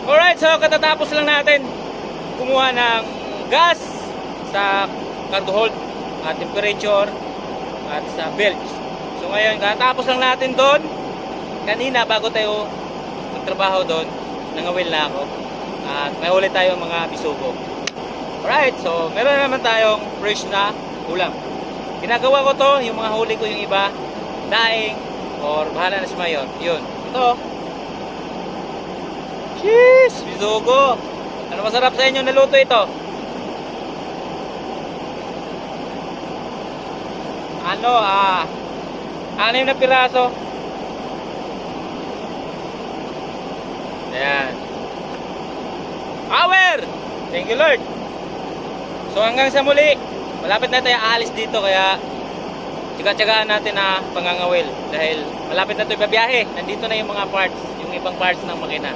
Alright, so katatapos lang natin kumuha ng gas sa cargo hold at temperature at sa belts. So ngayon, katatapos lang natin doon. Kanina bago tayo magtrabaho doon, nangawil na ako. At may huli tayong mga bisugo. Alright, so meron na naman tayong fresh na ulam. Ginagawa ko to, yung mga huli ko yung iba, daing, or bahala na si Mayor. Yun, ito. Cheese! Bisugo! Ano masarap sa inyo naluto ito? Ano, 6 na piraso. Ayan. Power! Thank you, Lord. So hanggang sa muli, malapit na tayo aalis dito, kaya tiyaga-tiyagaan natin na pangangawil dahil malapit na tayo babiyahe. Nandito na yung mga parts, yung ibang parts ng makina.